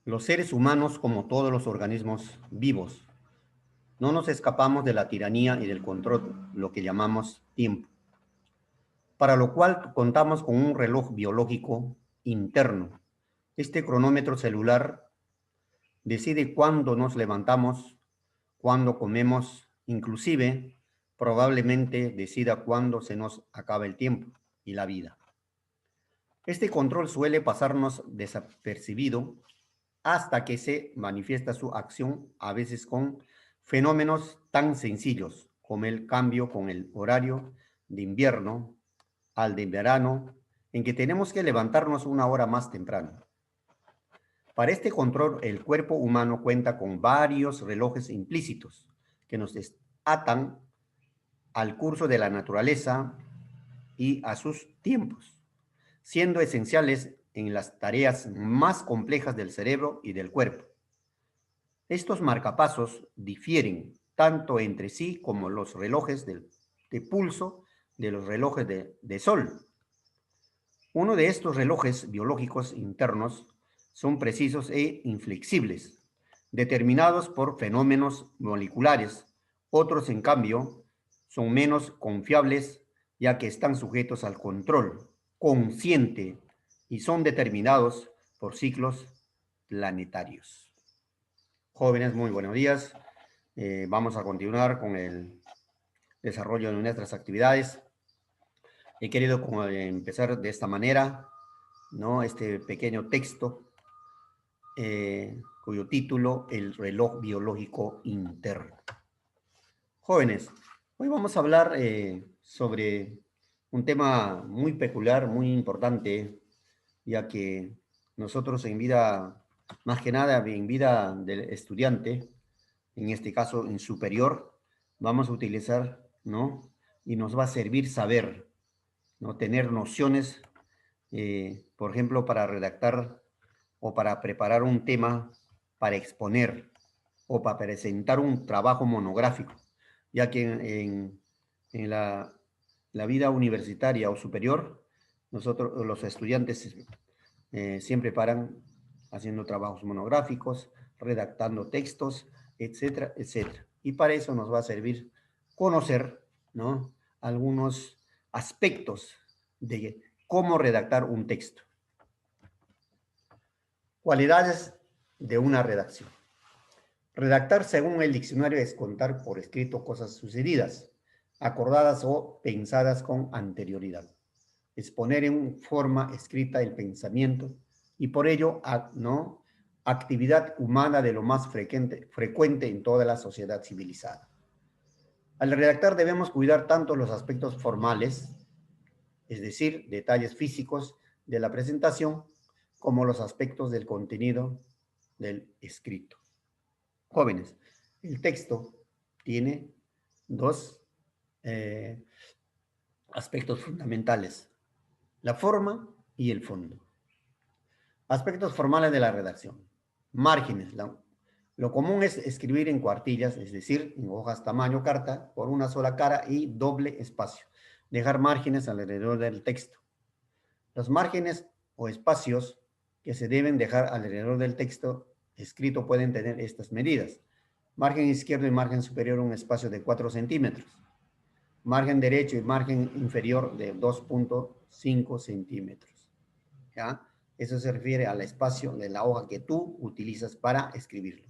Los seres humanos, como todos los organismos vivos, no nos escapamos de la tiranía y del control, lo que llamamos tiempo, para lo cual contamos con un reloj biológico interno. Este cronómetro celular decide cuándo nos levantamos, cuándo comemos, inclusive probablemente decida cuándo se nos acaba el tiempo y la vida. Este control suele pasarnos desapercibido hasta que se manifiesta su acción, a veces con fenómenos tan sencillos como el cambio con el horario de invierno al de verano, en que tenemos que levantarnos una hora más temprano. Para este control, el cuerpo humano cuenta con varios relojes implícitos que nos atan al curso de la naturaleza y a sus tiempos, siendo esenciales en las tareas más complejas del cerebro y del cuerpo. Estos marcapasos difieren tanto entre sí como los relojes de pulso de los relojes de sol. Uno de estos relojes biológicos internos son precisos e inflexibles, determinados por fenómenos moleculares. Otros, en cambio, son menos confiables, ya que están sujetos al control consciente y son determinados por ciclos planetarios. Jóvenes, muy buenos días. Vamos a continuar con el desarrollo de nuestras actividades. He querido empezar de esta manera, ¿no? Este pequeño texto, cuyo título, El reloj biológico interno. Jóvenes, hoy vamos a hablar sobre un tema muy peculiar, muy importante, ya que nosotros en vida, más que nada en vida del estudiante, en este caso en superior, vamos a utilizar, ¿no? Y nos va a servir saber, ¿no? Tener nociones, por ejemplo, para redactar o para preparar un tema, para exponer o para presentar un trabajo monográfico, ya que en la vida universitaria o superior, nosotros los estudiantes siempre paran haciendo trabajos monográficos, redactando textos, etcétera, etcétera. Y para eso nos va a servir conocer, ¿no? Algunos aspectos de cómo redactar un texto. Cualidades de una redacción. Redactar, según el diccionario, es contar por escrito cosas sucedidas, acordadas o pensadas con anterioridad. Exponer en forma escrita el pensamiento y por ello, ¿no? Actividad humana de lo más frecuente en toda la sociedad civilizada. Al redactar debemos cuidar tanto los aspectos formales, es decir, detalles físicos de la presentación, como los aspectos del contenido del escrito. Jóvenes, el texto tiene dos aspectos fundamentales: la forma y el fondo. Aspectos formales de la redacción. Márgenes. Lo común es escribir en cuartillas, es decir, en hojas tamaño carta, por una sola cara y doble espacio. Dejar márgenes alrededor del texto. Los márgenes o espacios que se deben dejar alrededor del texto escrito pueden tener estas medidas. Margen izquierdo y margen superior, un espacio de 4 centímetros. Margen derecho y margen inferior de 2.5 centímetros. ¿Ya? Eso se refiere al espacio de la hoja que tú utilizas para escribirlo.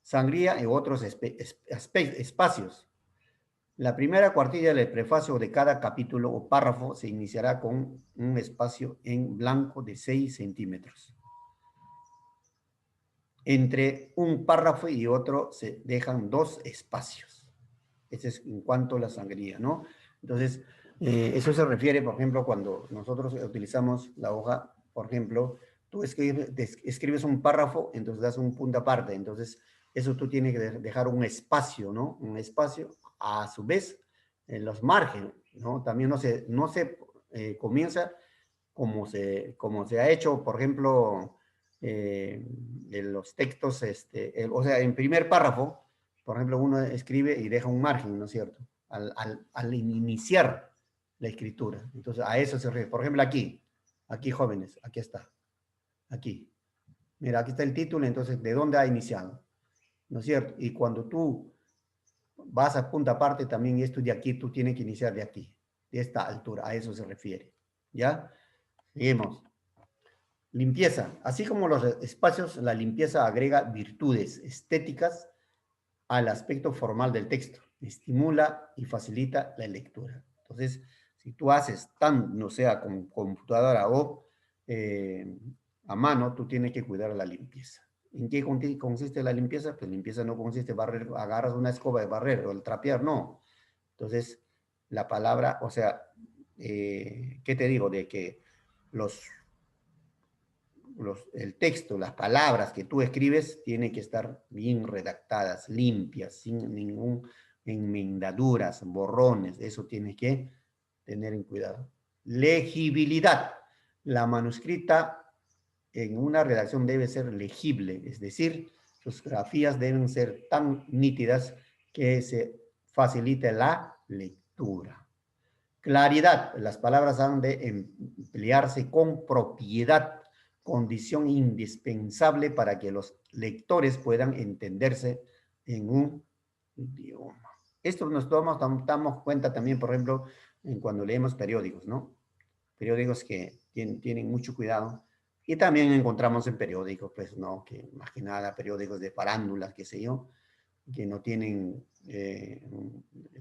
Sangría y otros espacios. La primera cuartilla del prefacio de cada capítulo o párrafo se iniciará con un espacio en blanco de 6 centímetros. Entre un párrafo y otro se dejan 2 espacios. Ese es en cuanto a la sangría, ¿no? Entonces, eso se refiere, por ejemplo, cuando nosotros utilizamos la hoja, por ejemplo, tú escribes un párrafo, entonces das un punto aparte, entonces eso tú tienes que dejar un espacio, ¿no? Un espacio, a su vez, en los márgenes, ¿no? También no se comienza como se ha hecho, por ejemplo, en los textos, o sea, en primer párrafo, por ejemplo, uno escribe y deja un margen, ¿no es cierto? Al iniciar la escritura. Entonces, a eso se refiere. Por ejemplo, aquí jóvenes, aquí está, aquí. Mira, aquí está el título, entonces, ¿de dónde ha iniciado? ¿No es cierto? Y cuando tú vas a punta aparte, también esto de aquí, tú tienes que iniciar de aquí, de esta altura, a eso se refiere. ¿Ya? Seguimos. Limpieza. Así como los espacios, la limpieza agrega virtudes estéticas al aspecto formal del texto, estimula y facilita la lectura. Entonces, si tú haces tan, no sea con computadora o a mano, tú tienes que cuidar la limpieza. ¿En qué consiste la limpieza? Pues limpieza no consiste en barrer, agarras una escoba de barrer o el trapear, no. Entonces, la palabra, o sea, ¿qué te digo? De que los el texto, las palabras que tú escribes tienen que estar bien redactadas, limpias, sin ningún enmendaduras, borrones. Eso tienes que tener en cuidado. Legibilidad. La manuscrita en una redacción debe ser legible, es decir, sus grafías deben ser tan nítidas que se facilite la lectura. Claridad. Las palabras han de emplearse con propiedad, condición indispensable para que los lectores puedan entenderse en un idioma. Esto nos damos cuenta también, por ejemplo, en cuando leemos periódicos, ¿no? Periódicos que tienen mucho cuidado. Y también encontramos en periódicos, pues, ¿no? Que más que nada periódicos de farándulas, qué sé yo, que no tienen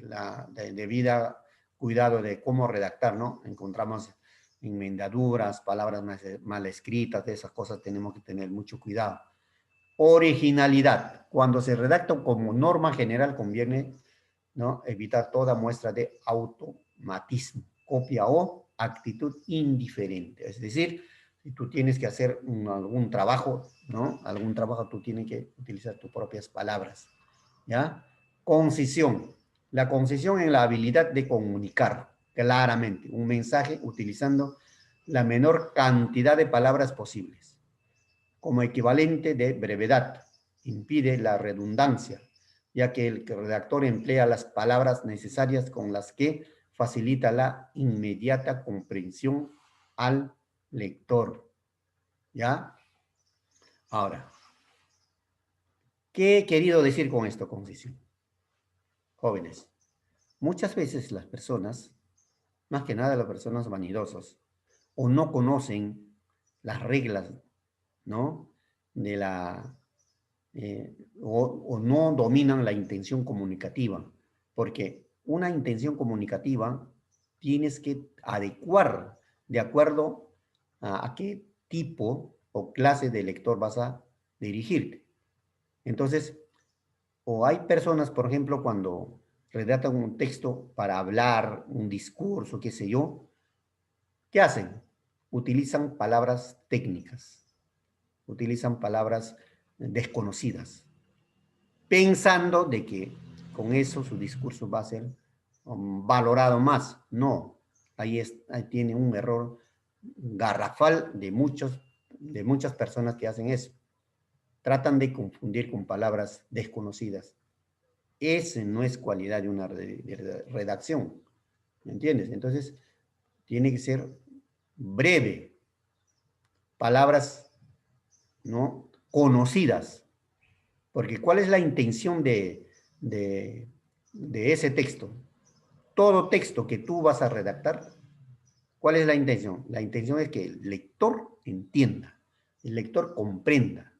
la debida cuidado de cómo redactar, ¿no? Encontramos enmendaduras, palabras mal escritas, de esas cosas tenemos que tener mucho cuidado. Originalidad. Cuando se redacta como norma general conviene, ¿no?, evitar toda muestra de automatismo, copia o actitud indiferente. Es decir, si tú tienes que hacer algún trabajo, ¿no? Algún trabajo tú tienes que utilizar tus propias palabras, ¿ya? Concisión. La concisión en la habilidad de comunicar claramente un mensaje utilizando la menor cantidad de palabras posibles. Como equivalente de brevedad, impide la redundancia, ya que el redactor emplea las palabras necesarias con las que facilita la inmediata comprensión al lector. ¿Ya? Ahora, ¿qué he querido decir con esto, concisión? Jóvenes, muchas veces las personas, más que nada las personas vanidosas, o no conocen las reglas, ¿no?, de la o no dominan la intención comunicativa, porque una intención comunicativa tienes que adecuar de acuerdo a qué tipo o clase de lector vas a dirigirte. Entonces, o hay personas, por ejemplo, cuando redactan un texto para hablar, un discurso, qué sé yo, ¿qué hacen? Utilizan palabras técnicas, utilizan palabras desconocidas, pensando de que con eso su discurso va a ser valorado más. No, ahí tiene un error garrafal de muchas personas que hacen eso. Tratan de confundir con palabras desconocidas. Ese no es cualidad de una redacción, ¿me entiendes? Entonces, tiene que ser breve, palabras, ¿no?, conocidas. Porque ¿cuál es la intención de ese texto? Todo texto que tú vas a redactar, ¿cuál es la intención? La intención es que el lector entienda, el lector comprenda.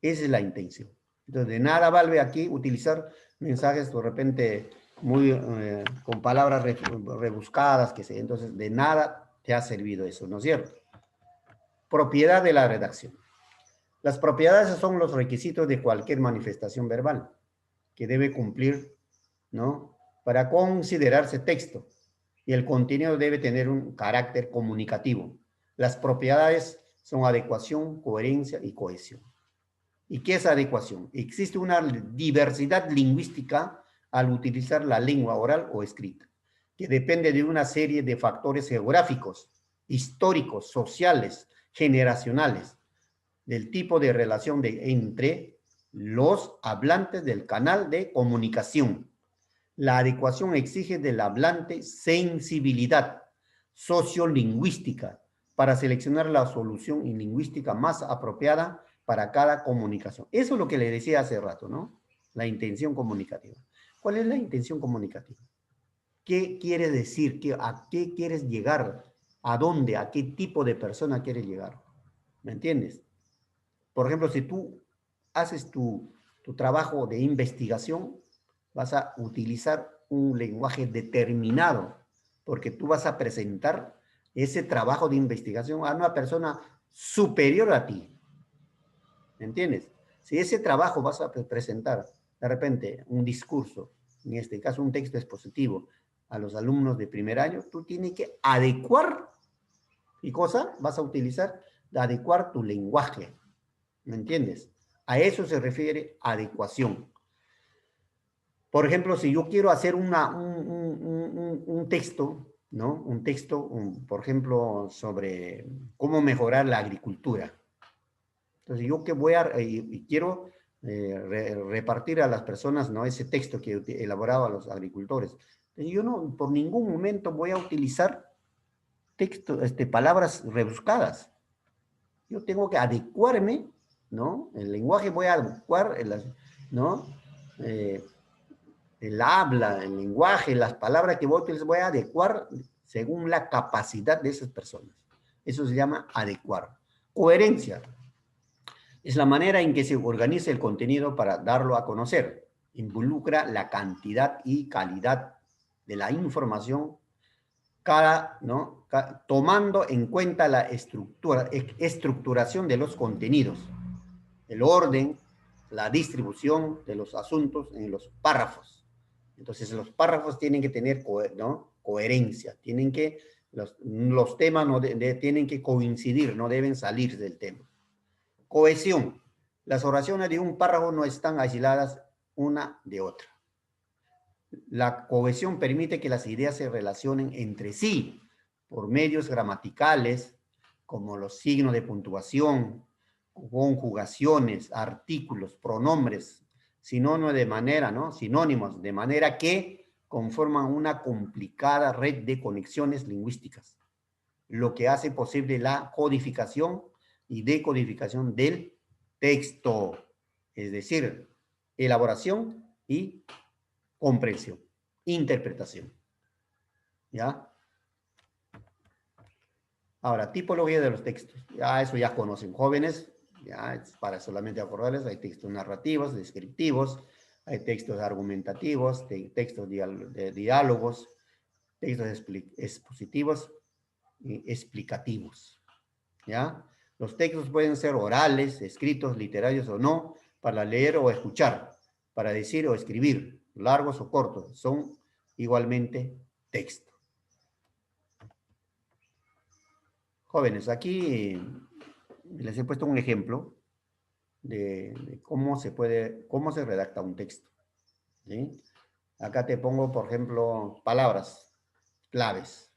Esa es la intención. Entonces, de nada vale aquí utilizar mensajes de repente muy con palabras rebuscadas, que sé. Entonces, de nada te ha servido eso, ¿no es cierto? Propiedad de la redacción. Las propiedades son los requisitos de cualquier manifestación verbal que debe cumplir, ¿no?, para considerarse texto, y el contenido debe tener un carácter comunicativo. Las propiedades son adecuación, coherencia y cohesión. ¿Y qué es adecuación? Existe una diversidad lingüística al utilizar la lengua oral o escrita, que depende de una serie de factores geográficos, históricos, sociales, generacionales, del tipo de relación entre los hablantes del canal de comunicación. La adecuación exige del hablante sensibilidad sociolingüística para seleccionar la solución lingüística más apropiada para cada comunicación. Eso es lo que le decía hace rato, ¿no? La intención comunicativa. ¿Cuál es la intención comunicativa? ¿Qué quieres decir? ¿A qué quieres llegar? ¿A dónde? ¿A qué tipo de persona quieres llegar? ¿Me entiendes? Por ejemplo, si tú haces tu trabajo de investigación, vas a utilizar un lenguaje determinado, porque tú vas a presentar ese trabajo de investigación a una persona superior a ti. ¿Me entiendes? Si ese trabajo vas a presentar, de repente, un discurso, en este caso un texto expositivo, a los alumnos de primer año, tú tienes que adecuar, ¿y cosa? Vas a utilizar, adecuar tu lenguaje. ¿Me entiendes? A eso se refiere adecuación. Por ejemplo, si yo quiero hacer un texto, ¿no? Un texto, por ejemplo, sobre cómo mejorar la agricultura. Entonces, yo que voy a, y quiero repartir a las personas, ¿no? Ese texto que he elaborado a los agricultores. Entonces, yo no, por ningún momento voy a utilizar texto, palabras rebuscadas. Yo tengo que adecuarme, ¿no? El lenguaje voy a adecuar, ¿no? El habla, el lenguaje, las palabras que voy a utilizar, voy a adecuar según la capacidad de esas personas. Eso se llama adecuar. Coherencia. Es la manera en que se organiza el contenido para darlo a conocer. Involucra la cantidad y calidad de la información, ¿no? Tomando en cuenta la estructuración de los contenidos, el orden, la distribución de los asuntos en los párrafos. Entonces, los párrafos tienen que tener, ¿no? Coherencia, los temas no tienen que coincidir, no deben salir del tema. Cohesión. Las oraciones de un párrafo no están aisladas una de otra. La cohesión permite que las ideas se relacionen entre sí por medios gramaticales, como los signos de puntuación, conjugaciones, artículos, pronombres, sinónimos de manera, ¿no? Sinónimos, de manera que conforman una complicada red de conexiones lingüísticas, lo que hace posible la codificación y decodificación del texto, es decir, elaboración y comprensión, interpretación. ¿Ya? Ahora, tipología de los textos. Ya eso ya conocen jóvenes, ya es para solamente acordarles, hay textos narrativos, descriptivos, hay textos argumentativos, textos de diálogos, textos expositivos y explicativos. ¿Ya? Los textos pueden ser orales, escritos, literarios o no, para leer o escuchar, para decir o escribir, largos o cortos, son igualmente texto. Jóvenes, aquí les he puesto un ejemplo de cómo se redacta un texto. ¿Sí? Acá te pongo, por ejemplo, palabras claves.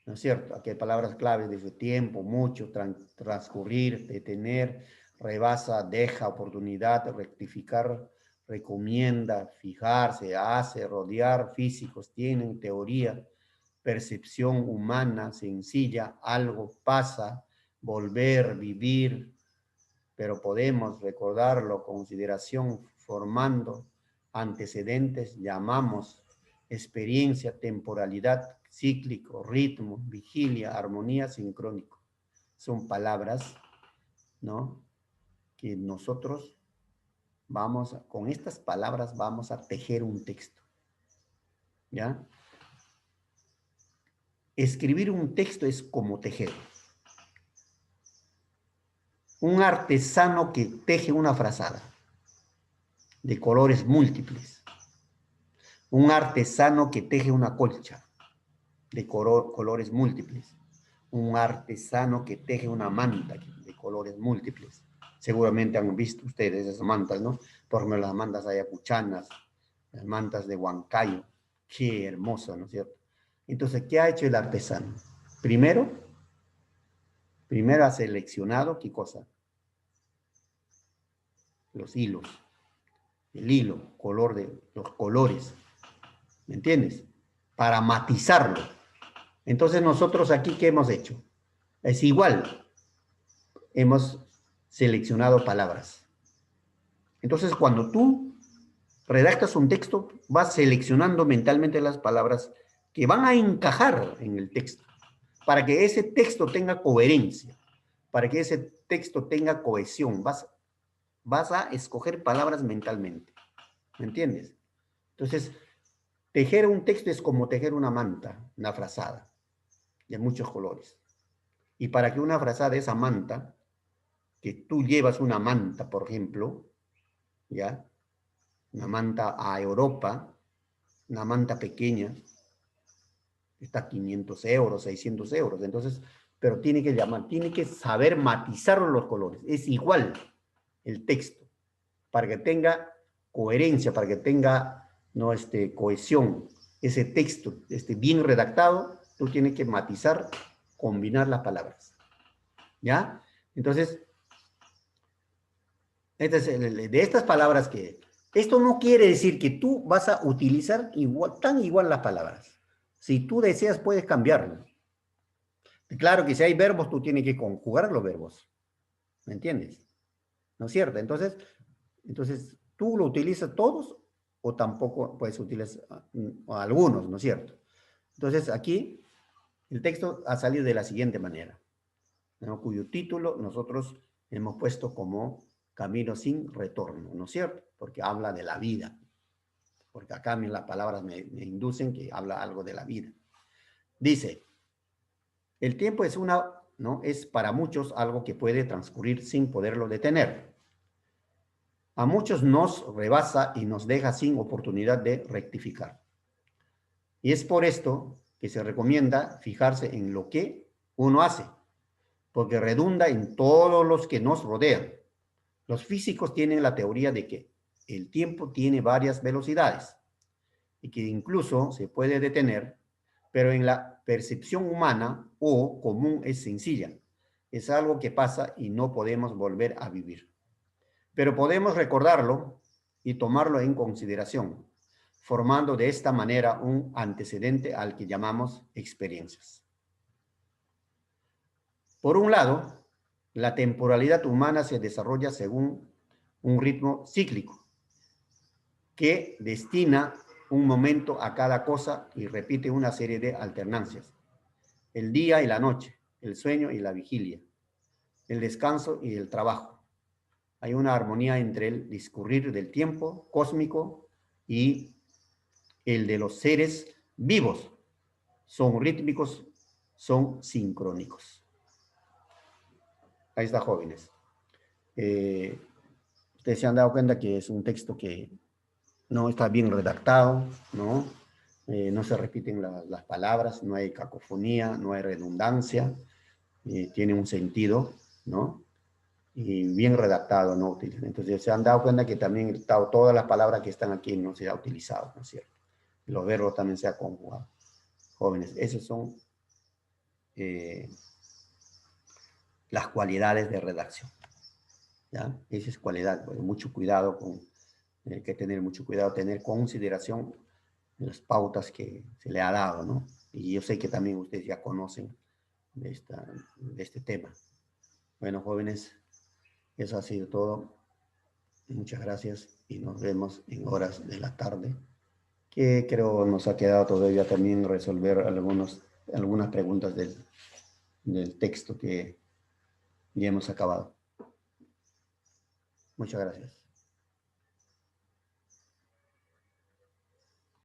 ¿No es cierto? Aquí hay palabras claves de tiempo, mucho, transcurrir, detener, rebasa, deja, oportunidad, rectificar, recomienda, fijarse, hace, rodear, físicos, tienen, teoría, percepción humana, sencilla, algo pasa, volver, vivir, pero podemos recordarlo, consideración, formando, antecedentes, llamamos, experiencia, temporalidad, cíclico, ritmo, vigilia, armonía, sincrónico. Son palabras, ¿no? Que nosotros con estas palabras vamos a tejer un texto. ¿Ya? Escribir un texto es como tejer. Un artesano que teje una frazada de colores múltiples. Un artesano que teje una colcha de colores múltiples. Un artesano que teje una manta de colores múltiples. Seguramente han visto ustedes esas mantas, ¿no? Por ejemplo, las mantas ayacuchanas, las mantas de Huancayo. Qué hermoso, ¿no es cierto? Entonces, ¿qué ha hecho el artesano? Primero ha seleccionado, ¿qué cosa? Los hilos, el hilo, los colores, ¿me entiendes? Para matizarlo. Entonces nosotros aquí, ¿qué hemos hecho? Es igual, hemos seleccionado palabras. Entonces, cuando tú redactas un texto, vas seleccionando mentalmente las palabras que van a encajar en el texto, para que ese texto tenga coherencia, para que ese texto tenga cohesión. Vas a escoger palabras mentalmente. ¿Me entiendes? Entonces, tejer un texto es como tejer una manta, una frazada, de muchos colores. Y para que una frazada de esa manta, que tú llevas una manta, por ejemplo, ¿ya? Una manta a Europa, una manta pequeña, está a 500 euros, 600 euros. Entonces, pero tiene que saber matizar los colores. Es igual el texto, para que tenga coherencia, para que tenga, ¿no? Cohesión. Ese texto bien redactado, tú tienes que matizar, combinar las palabras. ¿Ya? Entonces, de estas palabras que... Esto no quiere decir que tú vas a utilizar tan igual las palabras. Si tú deseas, puedes cambiarlo. Claro que si hay verbos, tú tienes que conjugar los verbos. ¿Me entiendes? ¿No es cierto? Entonces ¿tú lo utilizas todos o tampoco puedes utilizar algunos, ¿no es cierto? Entonces, aquí el texto ha salido de la siguiente manera, ¿no? Cuyo título nosotros hemos puesto como Camino sin retorno, ¿no es cierto? Porque habla de la vida. Porque acá las palabras me inducen que habla algo de la vida. Dice, el tiempo ¿no? Es para muchos algo que puede transcurrir sin poderlo detener. A muchos nos rebasa y nos deja sin oportunidad de rectificar. Y es por esto que se recomienda fijarse en lo que uno hace, porque redunda en todos los que nos rodean. Los físicos tienen la teoría de que el tiempo tiene varias velocidades y que incluso se puede detener, pero en la percepción humana o común es sencilla. Es algo que pasa y no podemos volver a vivir. Pero podemos recordarlo y tomarlo en consideración, formando de esta manera un antecedente al que llamamos experiencias. Por un lado, la temporalidad humana se desarrolla según un ritmo cíclico que destina un momento a cada cosa y repite una serie de alternancias. El día y la noche, el sueño y la vigilia, el descanso y el trabajo. Hay una armonía entre el discurrir del tiempo cósmico y el de los seres vivos. Son rítmicos, son sincrónicos. Ahí está, jóvenes. Ustedes se han dado cuenta que es un texto que no está bien redactado, ¿no? No se repiten las palabras, no hay cacofonía, no hay redundancia, tiene un sentido, ¿no? Y bien redactado, ¿no? Entonces se han dado cuenta que también todas las palabras que están aquí no se han utilizado, ¿no es cierto? Los verbos también se han conjugado. Jóvenes, esas son las cualidades de redacción, ¿ya? Esa es cualidad, pues, mucho cuidado, hay que tener mucho cuidado, tener consideración en las pautas que se le ha dado, ¿no? Y yo sé que también ustedes ya conocen de este tema. Bueno, jóvenes, eso ha sido todo. Muchas gracias y nos vemos en horas de la tarde, que creo nos ha quedado todavía también resolver algunas preguntas del texto que ya hemos acabado. Muchas gracias.